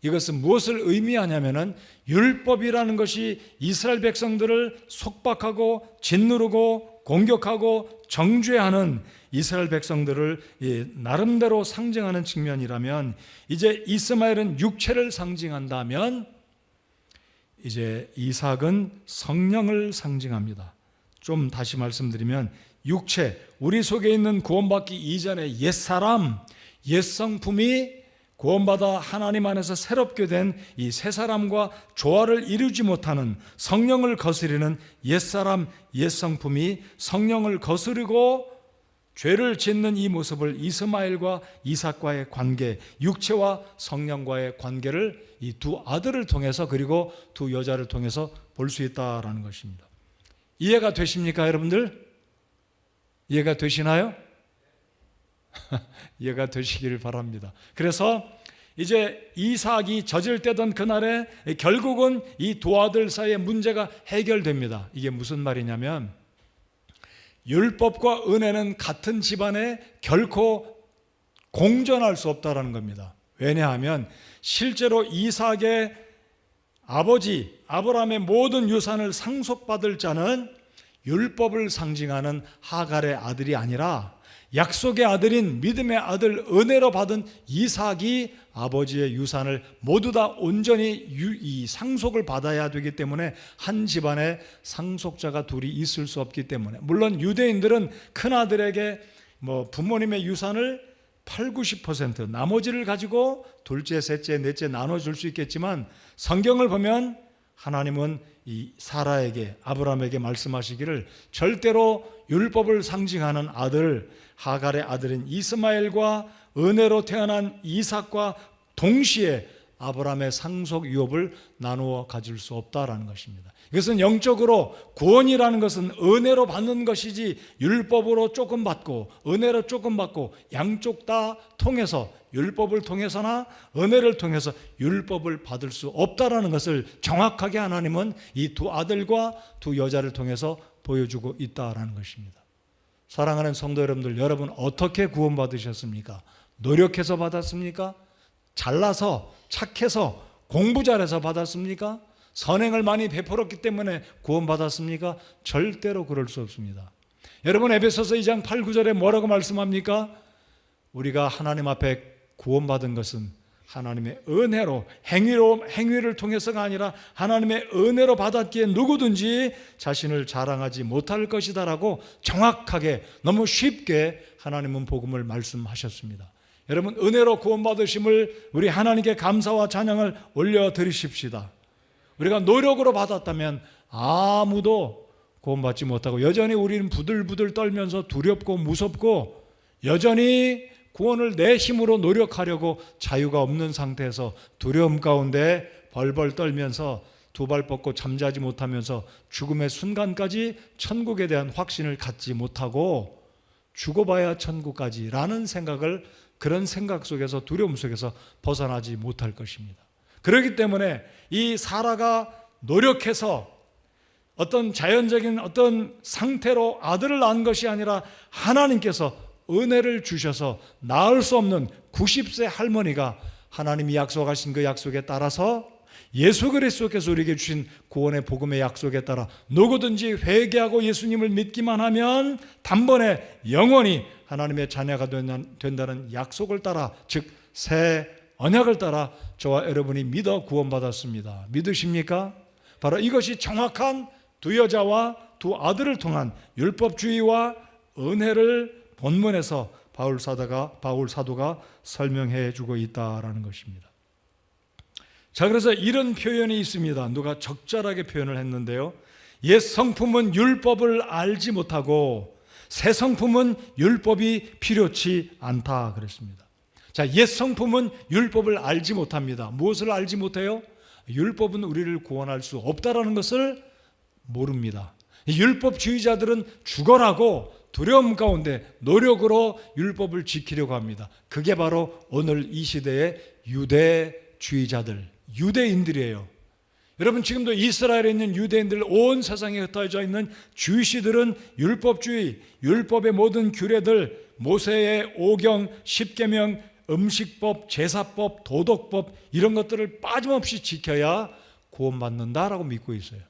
이것은 무엇을 의미하냐면은 율법이라는 것이 이스라엘 백성들을 속박하고 짓누르고 공격하고 정죄하는 이스라엘 백성들을 나름대로 상징하는 측면이라면, 이제 이스마엘은 육체를 상징한다면 이제 이삭은 성령을 상징합니다. 좀 다시 말씀드리면 육체, 우리 속에 있는 구원받기 이전의 옛사람, 옛성품이 구원받아 하나님 안에서 새롭게 된 이 새 사람과 조화를 이루지 못하는 성령을 거스리는 옛사람, 옛성품이 성령을 거스르고 죄를 짓는 이 모습을 이스마엘과 이삭과의 관계, 육체와 성령과의 관계를 이 두 아들을 통해서 그리고 두 여자를 통해서 볼 수 있다라는 것입니다. 이해가 되십니까, 여러분들? 이해가 되시나요? 이해가 되시기를 바랍니다. 그래서 이제 이삭이 젖을 떼던 그날에 결국은 이 두 아들 사이의 문제가 해결됩니다. 이게 무슨 말이냐면 율법과 은혜는 같은 집안에 결코 공존할 수 없다는 겁니다. 왜냐하면 실제로 이삭의 아버지 아브라함의 모든 유산을 상속받을 자는 율법을 상징하는 하갈의 아들이 아니라 약속의 아들인 믿음의 아들 은혜로 받은 이삭이 아버지의 유산을 모두 다 온전히 이 상속을 받아야 되기 때문에 한 집안에 상속자가 둘이 있을 수 없기 때문에, 물론 유대인들은 큰아들에게 부모님의 유산을 80-90% 나머지를 가지고 둘째, 셋째, 넷째 나눠줄 수 있겠지만 성경을 보면 하나님은 이 사라에게, 아브라함에게 말씀하시기를 절대로 율법을 상징하는 아들 하갈의 아들인 이스마엘과 은혜로 태어난 이삭과 동시에 아브라함의 상속 유업을 나누어 가질 수 없다라는 것입니다. 이것은 영적으로 구원이라는 것은 은혜로 받는 것이지 율법으로 조금 받고 은혜로 조금 받고 양쪽 다 통해서 율법을 통해서나 은혜를 통해서 율법을 받을 수 없다라는 것을 정확하게 하나님은 이 두 아들과 두 여자를 통해서 보여주고 있다라는 것입니다. 사랑하는 성도 여러분들, 여러분 어떻게 구원받으셨습니까? 노력해서 받았습니까? 잘나서 착해서 공부 잘해서 받았습니까? 선행을 많이 베풀었기 때문에 구원받았습니까? 절대로 그럴 수 없습니다. 여러분, 에베소서 2장 8, 9절에 뭐라고 말씀합니까? 우리가 하나님 앞에 구원받은 것은 하나님의 은혜로, 행위를 통해서가 아니라 하나님의 은혜로 받았기에 누구든지 자신을 자랑하지 못할 것이다 라고 정확하게, 너무 쉽게 하나님은 복음을 말씀하셨습니다. 여러분, 은혜로 구원받으심을 우리 하나님께 감사와 찬양을 올려드리십시다. 우리가 노력으로 받았다면 아무도 구원받지 못하고 여전히 우리는 부들부들 떨면서 두렵고 무섭고 여전히 구원을 내 힘으로 노력하려고 자유가 없는 상태에서 두려움 가운데 벌벌 떨면서 두 발 뻗고 잠자지 못하면서 죽음의 순간까지 천국에 대한 확신을 갖지 못하고 죽어봐야 천국까지라는 생각을, 그런 생각 속에서, 두려움 속에서 벗어나지 못할 것입니다. 그렇기 때문에 이 사라가 노력해서 어떤 자연적인 어떤 상태로 아들을 낳은 것이 아니라 하나님께서 은혜를 주셔서 낳을 수 없는 90세 할머니가 하나님이 약속하신 그 약속에 따라서 예수 그리스도께서 우리에게 주신 구원의 복음의 약속에 따라 누구든지 회개하고 예수님을 믿기만 하면 단번에 영원히 하나님의 자녀가 된다는 약속을 따라, 즉 새 언약을 따라 저와 여러분이 믿어 구원받았습니다. 믿으십니까? 바로 이것이 정확한 두 여자와 두 아들을 통한 율법주의와 은혜를 본문에서 바울 사도가 설명해 주고 있다라는 것입니다. 자, 그래서 이런 표현이 있습니다. 누가 적절하게 표현을 했는데요. 옛 성품은 율법을 알지 못하고 새 성품은 율법이 필요치 않다 그랬습니다. 자, 옛 성품은 율법을 알지 못합니다. 무엇을 알지 못해요? 율법은 우리를 구원할 수 없다라는 것을 모릅니다. 율법주의자들은 죽어라고 두려움 가운데 노력으로 율법을 지키려고 합니다. 그게 바로 오늘 이 시대의 유대주의자들, 유대인들이에요. 여러분, 지금도 이스라엘에 있는 유대인들, 온 세상에 흩어져 있는 주이시들은 율법주의, 율법의 모든 규례들, 모세의 5경, 10계명, 음식법, 제사법, 도덕법 이런 것들을 빠짐없이 지켜야 구원받는다라고 믿고 있어요.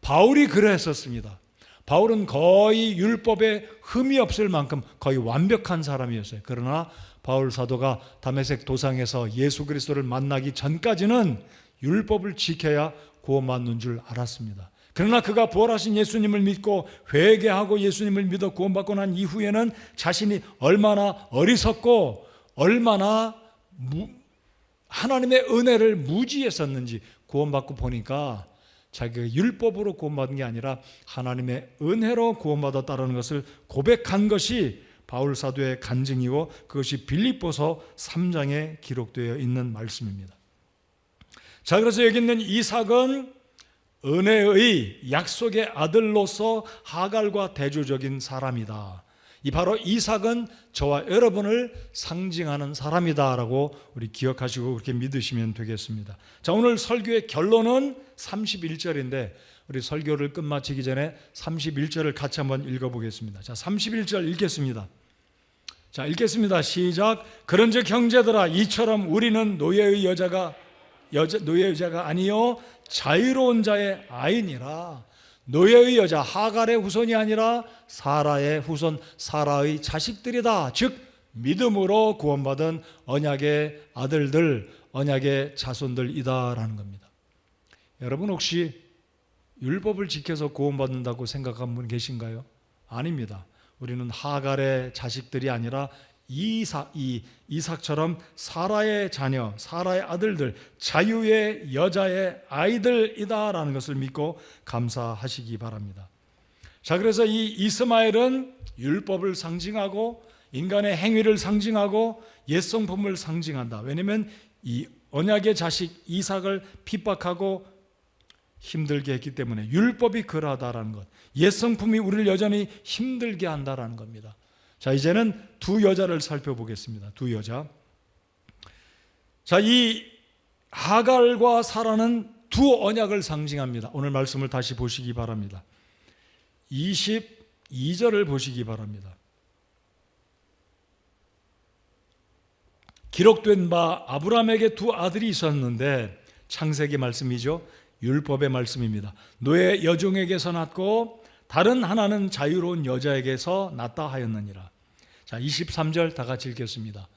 바울이 그랬었습니다. 바울은 거의 율법에 흠이 없을 만큼 거의 완벽한 사람이었어요. 그러나 바울 사도가 다메섹 도상에서 예수 그리스도를 만나기 전까지는 율법을 지켜야 구원받는 줄 알았습니다. 그러나 그가 부활하신 예수님을 믿고 회개하고 예수님을 믿어 구원받고 난 이후에는 자신이 얼마나 어리석고 얼마나 하나님의 은혜를 무지했었는지 구원받고 보니까 자기가 율법으로 구원받은 게 아니라 하나님의 은혜로 구원받았다는 것을 고백한 것이 바울 사도의 간증이고 그것이 빌립보서 3장에 기록되어 있는 말씀입니다. 자, 그래서 여기 있는 이삭은 은혜의 약속의 아들로서 하갈과 대조적인 사람이다. 이 바로 이삭은 저와 여러분을 상징하는 사람이다라고 우리 기억하시고 그렇게 믿으시면 되겠습니다. 자, 오늘 설교의 결론은 31절인데 우리 설교를 끝마치기 전에 31절을 같이 한번 읽어보겠습니다. 자, 31절 읽겠습니다. 자, 읽겠습니다. 시작. 그런즉 형제들아, 이처럼 우리는 노예의 여자가 아니요 자유로운 자의 아이니라. 노예의 여자 하갈의 후손이 아니라 사라의 후손 사라의 자식들이다. 즉 믿음으로 구원받은 언약의 아들들, 언약의 자손들이다라는 겁니다. 여러분, 혹시 율법을 지켜서 구원받는다고 생각한 분 계신가요? 아닙니다. 우리는 하갈의 자식들이 아니라 이삭처럼 사라의 자녀, 사라의 아들들, 자유의 여자의 아이들이다라는 것을 믿고 감사하시기 바랍니다. 자, 그래서 이 이스마엘은 율법을 상징하고 인간의 행위를 상징하고 옛성품을 상징한다. 왜냐하면 이 언약의 자식 이삭을 핍박하고 힘들게 했기 때문에 율법이 그러하다라는 것, 옛성품이 우리를 여전히 힘들게 한다라는 겁니다. 자, 이제는 두 여자를 살펴보겠습니다. 두 여자. 자, 이 하갈과 사라는 두 언약을 상징합니다. 오늘 말씀을 다시 보시기 바랍니다. 22절을 보시기 바랍니다. 기록된 바 아브라함에게 두 아들이 있었는데, 창세기 말씀이죠. 율법의 말씀입니다. 노예 여종에게서 낳고 다른 하나는 자유로운 여자에게서 낳다 하였느니라. 자, 23절 다 같이 읽겠습니다.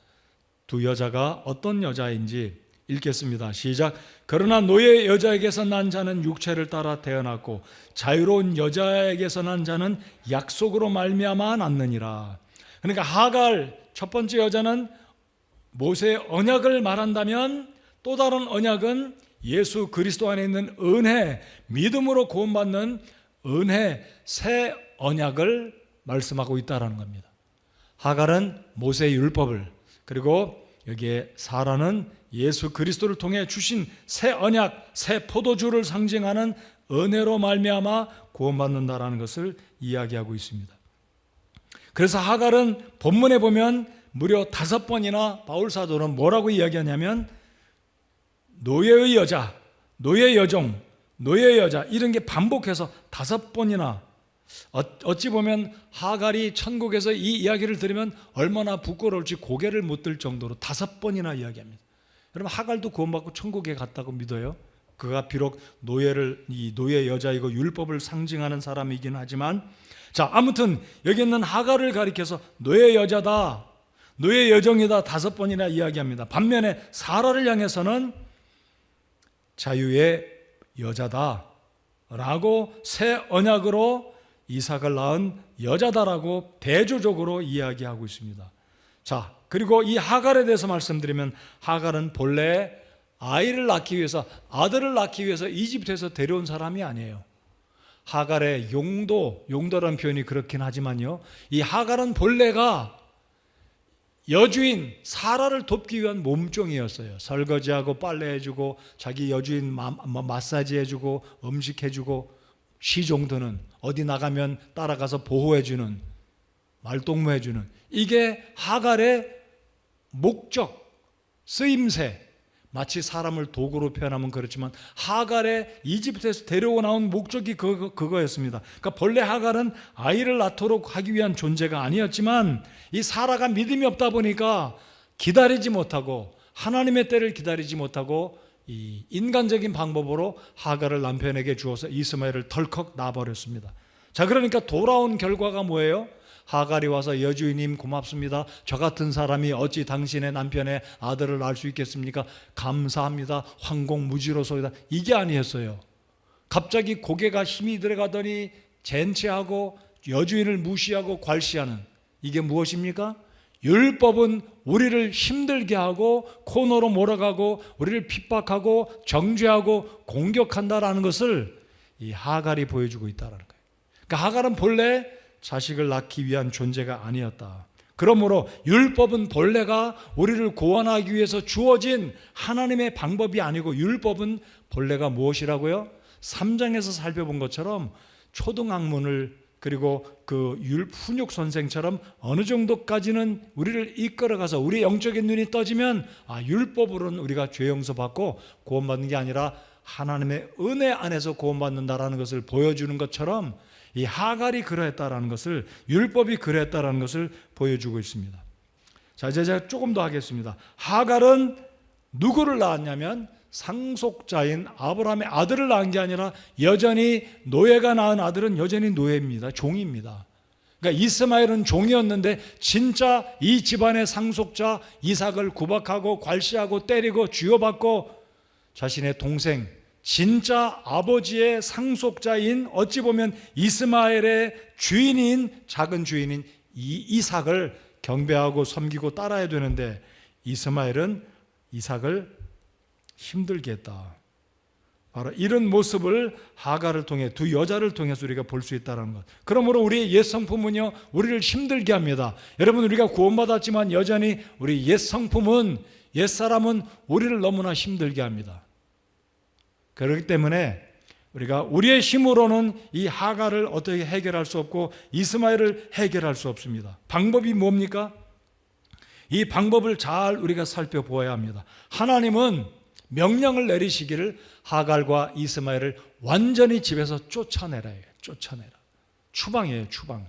두 여자가 어떤 여자인지 읽겠습니다. 시작. 그러나 노예 여자에게서 난 자는 육체를 따라 태어났고 자유로운 여자에게서 난 자는 약속으로 말미암아 낳느니라. 그러니까 하갈 첫 번째 여자는 모세의 언약을 말한다면 또 다른 언약은 예수 그리스도 안에 있는 은혜, 믿음으로 구원받는 은혜, 새 언약을 말씀하고 있다는 겁니다. 하갈은 모세의 율법을, 그리고 여기에 사라는 예수 그리스도를 통해 주신 새 언약, 새 포도주를 상징하는 은혜로 말미암아 구원받는다라는 것을 이야기하고 있습니다. 그래서 하갈은 본문에 보면 무려 5번이나 바울 사도는 뭐라고 이야기하냐면 노예의 여자, 노예 여종, 노예 여자, 이런 게 반복해서 5번이나, 어찌 보면 하갈이 천국에서 이 이야기를 들으면 얼마나 부끄러울지 고개를 못 들 정도로 5번이나 이야기합니다. 여러분, 하갈도 구원받고 천국에 갔다고 믿어요? 그가 비록 이 노예 여자이고 율법을 상징하는 사람이긴 하지만, 자, 아무튼 여기 있는 하갈을 가리켜서 노예 여자다, 노예 여정이다 5번이나 이야기합니다. 반면에 사라를 향해서는 자유의 여자다 라고 새 언약으로 이삭을 낳은 여자다라고 대조적으로 이야기하고 있습니다. 자, 그리고 이 하갈에 대해서 말씀드리면, 하갈은 본래 아이를 낳기 위해서, 아들을 낳기 위해서 이집트에서 데려온 사람이 아니에요. 하갈의 용도라는 표현이 그렇긴 하지만요, 이 하갈은 본래가 여주인 사라를 돕기 위한 몸종이었어요. 설거지하고 빨래해주고 자기 여주인 마사지해주고 음식해주고, 시종드는, 어디 나가면 따라가서 보호해주는, 말동무해주는, 이게 하갈의 목적, 쓰임새. 마치 사람을 도구로 표현하면 그렇지만 하갈의 이집트에서 데려오 나온 목적이 그거였습니다. 그러니까 본래 하갈은 아이를 낳도록 하기 위한 존재가 아니었지만, 이 사라가 믿음이 없다 보니까 기다리지 못하고, 하나님의 때를 기다리지 못하고 이 인간적인 방법으로 하갈을 남편에게 주어서 이스마엘을 덜컥 낳아버렸습니다. 자, 그러니까 돌아온 결과가 뭐예요? 하갈이 와서 여주인님 고맙습니다. 저 같은 사람이 어찌 당신의 남편의 아들을 낳을 수 있겠습니까? 감사합니다. 황공무지로소이다. 이게 아니었어요. 갑자기 고개가 힘이 들어가더니 젠체하고 여주인을 무시하고 괄시하는, 이게 무엇입니까? 율법은 우리를 힘들게 하고 코너로 몰아가고 우리를 핍박하고 정죄하고 공격한다라는 것을 이 하갈이 보여주고 있다는 거예요. 그러니까 하갈은 본래 자식을 낳기 위한 존재가 아니었다. 그러므로 율법은 본래가 우리를 구원하기 위해서 주어진 하나님의 방법이 아니고, 율법은 본래가 무엇이라고요? 3장에서 살펴본 것처럼 초등학문을, 그리고 그 훈육 선생처럼 어느 정도까지는 우리를 이끌어가서 우리 영적인 눈이 떠지면, 율법으로는 우리가 죄 용서받고 구원받는 게 아니라 하나님의 은혜 안에서 구원받는다라는 것을 보여주는 것처럼, 이 하갈이 그러했다라는 것을, 율법이 그러했다라는 것을 보여주고 있습니다. 자, 이제 제가 조금 더 하겠습니다. 하갈은 누구를 낳았냐면 상속자인 아브라함의 아들을 낳은 게 아니라, 여전히 노예가 낳은 아들은 여전히 노예입니다. 종입니다. 그러니까 이스마엘은 종이었는데 진짜 이 집안의 상속자 이삭을 구박하고 괄시하고 때리고 쥐어받고 자신의 동생, 진짜 아버지의 상속자인, 어찌 보면 이스마엘의 주인인, 작은 주인인 이삭을 경배하고 섬기고 따라야 되는데, 이스마엘은 이삭을 힘들게 했다. 바로 이런 모습을 하갈을 통해, 두 여자를 통해서 우리가 볼 수 있다는 것. 그러므로 우리의 옛 성품은요, 우리를 힘들게 합니다. 여러분, 우리가 구원받았지만 여전히 우리 옛 성품은, 옛 사람은 우리를 너무나 힘들게 합니다. 그렇기 때문에 우리가 우리의 힘으로는 이 하갈을 어떻게 해결할 수 없고 이스마엘을 해결할 수 없습니다. 방법이 뭡니까? 이 방법을 잘 우리가 살펴보아야 합니다. 하나님은 명령을 내리시기를 하갈과 이스마엘을 완전히 집에서 쫓아내라. 추방이에요, 추방.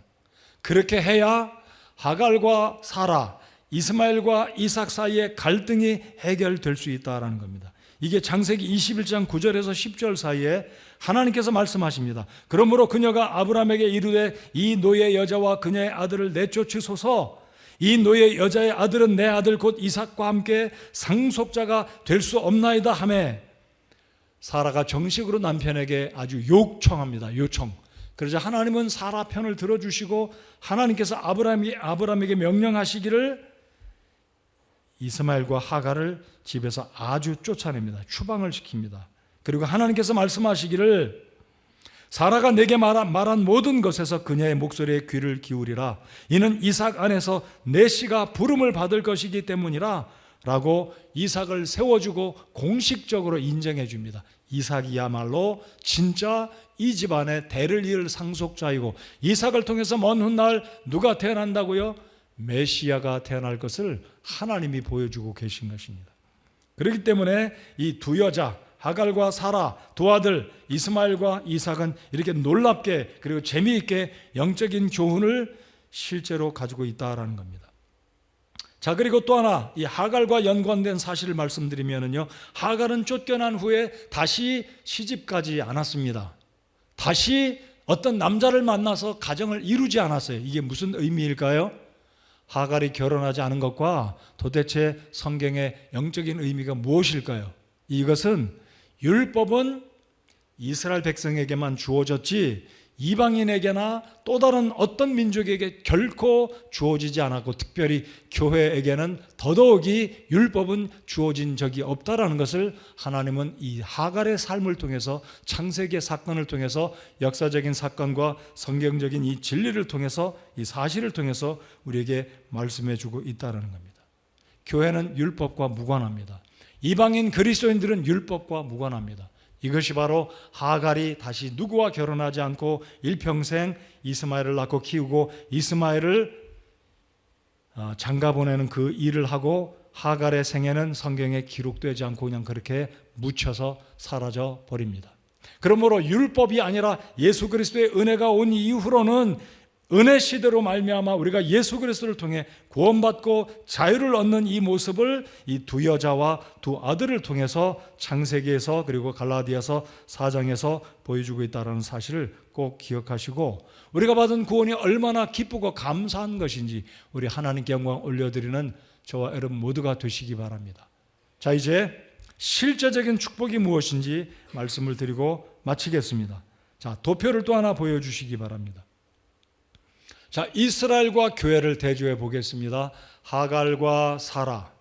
그렇게 해야 하갈과 사라, 이스마엘과 이삭 사이의 갈등이 해결될 수 있다는 겁니다. 이게 창세기 21장 9절에서 10절 사이에 하나님께서 말씀하십니다. 그러므로 그녀가 아브라함에게 이르되 이 노예 여자와 그녀의 아들을 내쫓으소서. 이 노예 여자의 아들은 내 아들 곧 이삭과 함께 상속자가 될 수 없나이다 하매, 사라가 정식으로 남편에게 아주 요청합니다. 요청. 그러자 하나님은 사라 편을 들어주시고 하나님께서 아브라함에게 명령하시기를 이스마엘과 하갈을 집에서 아주 쫓아냅니다. 추방을 시킵니다. 그리고 하나님께서 말씀하시기를 사라가 내게 말한 모든 것에서 그녀의 목소리에 귀를 기울이라. 이는 이삭 안에서 내 씨가 부름을 받을 것이기 때문이라 라고 이삭을 세워주고 공식적으로 인정해 줍니다. 이삭이야말로 진짜 이 집안의 대를 이을 상속자이고, 이삭을 통해서 먼 훗날 누가 태어난다고요? 메시아가 태어날 것을 하나님이 보여주고 계신 것입니다. 그렇기 때문에 이 두 여자, 하갈과 사라 두 아들 이스마엘과 이삭은 이렇게 놀랍게 그리고 재미있게 영적인 교훈을 실제로 가지고 있다라는 겁니다. 자, 그리고 또 하나 이 하갈과 연관된 사실을 말씀드리면은요, 하갈은 쫓겨난 후에 다시 시집가지 않았습니다. 다시 어떤 남자를 만나서 가정을 이루지 않았어요. 이게 무슨 의미일까요? 하갈이 결혼하지 않은 것과 도대체 성경의 영적인 의미가 무엇일까요? 이것은 율법은 이스라엘 백성에게만 주어졌지 이방인에게나 또 다른 어떤 민족에게 결코 주어지지 않았고, 특별히 교회에게는 더더욱이 율법은 주어진 적이 없다라는 것을 하나님은 이 하갈의 삶을 통해서, 창세기의 사건을 통해서, 역사적인 사건과 성경적인 이 진리를 통해서, 이 사실을 통해서 우리에게 말씀해 주고 있다는 겁니다. 교회는 율법과 무관합니다. 이방인 그리스도인들은 율법과 무관합니다. 이것이 바로 하갈이 다시 누구와 결혼하지 않고 일평생 이스마엘을 낳고 키우고 이스마엘을 장가 보내는 그 일을 하고, 하갈의 생애는 성경에 기록되지 않고 그냥 그렇게 묻혀서 사라져 버립니다. 그러므로 율법이 아니라 예수 그리스도의 은혜가 온 이후로는 은혜 시대로 말미암아 우리가 예수 그리스도를 통해 구원받고 자유를 얻는 이 모습을 이 두 여자와 두 아들을 통해서 창세기에서 그리고 갈라디아서 4장에서 보여주고 있다는 사실을 꼭 기억하시고, 우리가 받은 구원이 얼마나 기쁘고 감사한 것인지 우리 하나님께 영광 올려드리는 저와 여러분 모두가 되시기 바랍니다. 자, 이제 실제적인 축복이 무엇인지 말씀을 드리고 마치겠습니다. 자, 도표를 또 하나 보여주시기 바랍니다. 자, 이스라엘과 교회를 대조해 보겠습니다. 하갈과 사라,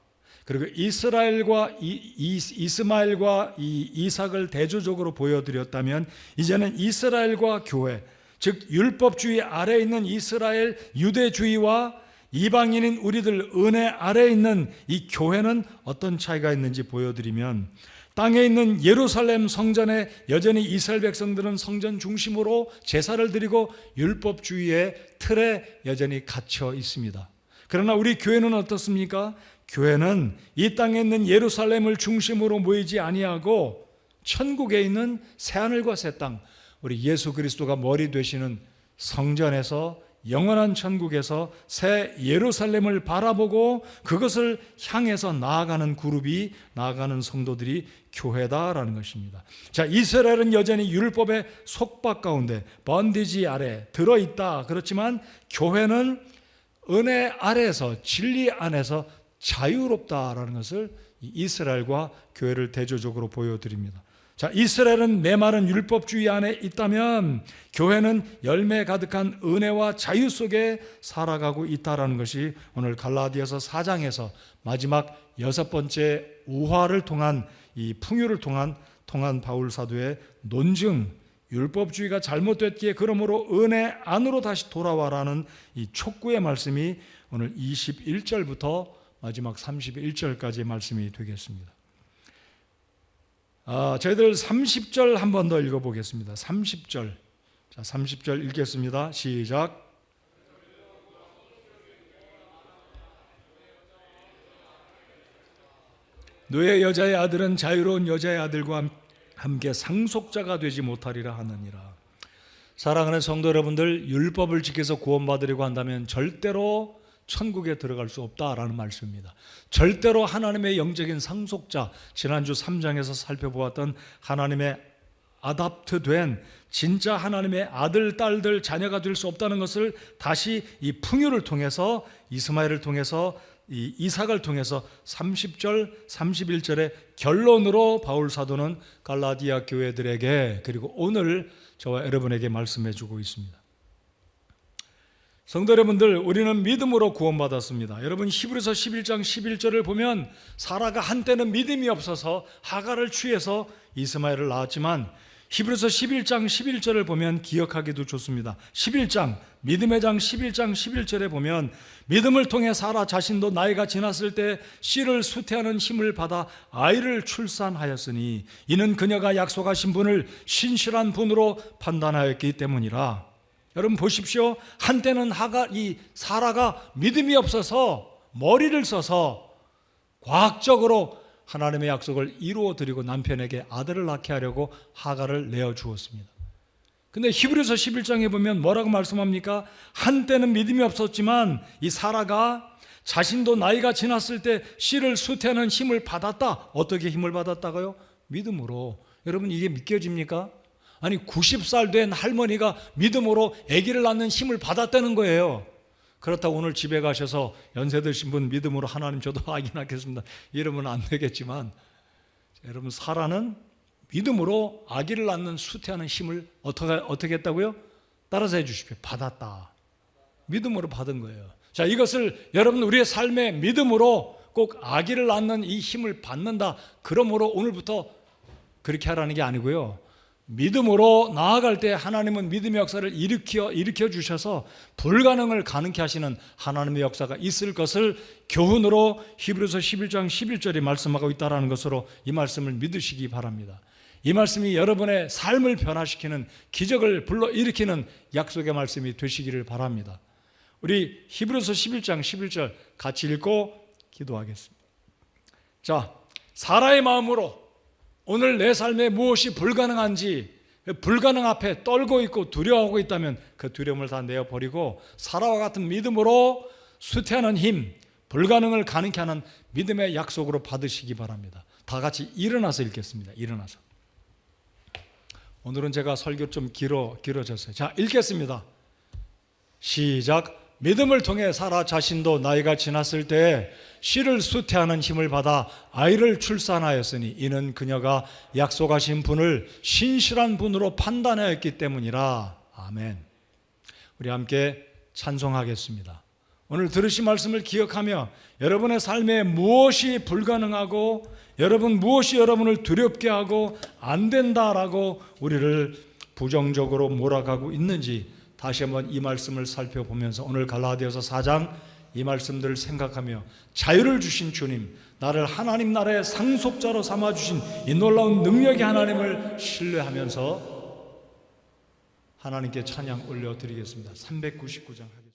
그리고 이스라엘과 이스마엘과 이삭을 대조적으로 보여드렸다면, 이제는 이스라엘과 교회, 즉 율법주의 아래에 있는 이스라엘 유대주의와 이방인인 우리들 은혜 아래에 있는 이 교회는 어떤 차이가 있는지 보여드리면, 땅에 있는 예루살렘 성전에 여전히 이스라엘 백성들은 성전 중심으로 제사를 드리고 율법주의의 틀에 여전히 갇혀 있습니다. 그러나 우리 교회는 어떻습니까? 교회는 이 땅에 있는 예루살렘을 중심으로 모이지 아니하고 천국에 있는 새하늘과 새 땅, 우리 예수 그리스도가 머리 되시는 성전에서, 영원한 천국에서 새 예루살렘을 바라보고 그것을 향해서 나아가는 그룹이, 나아가는 성도들이 교회다라는 것입니다. 자, 이스라엘은 여전히 율법의 속박 가운데 번디지 아래 들어있다. 그렇지만 교회는 은혜 아래에서, 진리 안에서 자유롭다라는 것을 이스라엘과 교회를 대조적으로 보여드립니다. 자, 이스라엘은 메마른 율법주의 안에 있다면 교회는 열매 가득한 은혜와 자유 속에 살아가고 있다는 것이 오늘 갈라디아서 4장에서 마지막 6번째 우화를 통한, 이 풍요를 통한 바울 사도의 논증, 율법주의가 잘못됐기에 그러므로 은혜 안으로 다시 돌아와라는 이 촉구의 말씀이 오늘 21절부터 마지막 31절까지의 말씀이 되겠습니다. 저희들 30절 한 번 더 읽어보겠습니다. 30절. 자, 30절 읽겠습니다. 시작. 노예 여자의 아들은 자유로운 여자의 아들과 함께 상속자가 되지 못하리라 하느니라. 사랑하는 성도 여러분들, 율법을 지켜서 구원받으려고 한다면 절대로 천국에 들어갈 수 없다라는 말씀입니다. 절대로 하나님의 영적인 상속자, 지난주 3장에서 살펴보았던 하나님의 아답트된 진짜 하나님의 아들, 딸들, 자녀가 될 수 없다는 것을 다시 이 풍요를 통해서, 이스마엘을 통해서, 이 이삭을 통해서 30절, 31절의 결론으로 바울 사도는 갈라디아 교회들에게, 그리고 오늘 저와 여러분에게 말씀해 주고 있습니다. 성도 여러분들, 우리는 믿음으로 구원받았습니다. 여러분, 히브리서 11장 11절을 보면 사라가 한때는 믿음이 없어서 하갈을 취해서 이스마엘을 낳았지만, 히브리서 11장 11절을 보면 기억하기도 좋습니다. 11장, 믿음의 장 11장 11절에 보면 믿음을 통해 사라 자신도 나이가 지났을 때 씨를 수태하는 힘을 받아 아이를 출산하였으니 이는 그녀가 약속하신 분을 신실한 분으로 판단하였기 때문이라. 여러분 보십시오. 한때는 이 사라가 믿음이 없어서 머리를 써서 과학적으로 하나님의 약속을 이루어 드리고 남편에게 아들을 낳게 하려고 하갈을 내어 주었습니다. 근데 히브리서 11장에 보면 뭐라고 말씀합니까? 한때는 믿음이 없었지만 이 사라가 자신도 나이가 지났을 때 씨를 수태하는 힘을 받았다. 어떻게 힘을 받았다고요? 믿음으로. 여러분, 이게 믿겨집니까? 아니, 90살 된 할머니가 믿음으로 아기를 낳는 힘을 받았다는 거예요. 그렇다고 오늘 집에 가셔서 연세 드신 분 믿음으로 하나님 저도 아기 낳겠습니다 이러면 안 되겠지만, 여러분, 사라는 믿음으로 아기를 낳는 수태하는 힘을 어떻게 했다고요? 따라서 해 주십시오. 받았다. 믿음으로 받은 거예요. 자, 이것을 여러분 우리의 삶에 믿음으로 꼭 아기를 낳는 이 힘을 받는다. 그러므로 오늘부터 그렇게 하라는 게 아니고요. 믿음으로 나아갈 때 하나님은 믿음의 역사를 일으켜 주셔서 불가능을 가능케 하시는 하나님의 역사가 있을 것을 교훈으로 히브리서 11장 11절이 말씀하고 있다는 것으로 이 말씀을 믿으시기 바랍니다. 이 말씀이 여러분의 삶을 변화시키는 기적을 불러일으키는 약속의 말씀이 되시기를 바랍니다. 우리 히브리서 11장 11절 같이 읽고 기도하겠습니다. 자, 사라의 마음으로 오늘 내 삶에 무엇이 불가능한지, 불가능 앞에 떨고 있고 두려워하고 있다면 그 두려움을 다 내어버리고 사라와 같은 믿음으로 수태하는 힘, 불가능을 가능케 하는 믿음의 약속으로 받으시기 바랍니다. 다 같이 일어나서 읽겠습니다. 일어나서. 오늘은 제가 설교 좀 길어졌어요. 자, 읽겠습니다. 시작. 믿음을 통해 사라 자신도 나이가 지났을 때 씨를 수태하는 힘을 받아 아이를 출산하였으니 이는 그녀가 약속하신 분을 신실한 분으로 판단하였기 때문이라. 아멘. 우리 함께 찬송하겠습니다. 오늘 들으신 말씀을 기억하며 여러분의 삶에 무엇이 불가능하고 무엇이 여러분을 두렵게 하고 안 된다라고 우리를 부정적으로 몰아가고 있는지 다시 한번 이 말씀을 살펴보면서 오늘 갈라디아서 4장 이 말씀들을 생각하며 자유를 주신 주님, 나를 하나님 나라의 상속자로 삼아주신 이 놀라운 능력의 하나님을 신뢰하면서 하나님께 찬양 올려드리겠습니다. 399장 하겠습니다.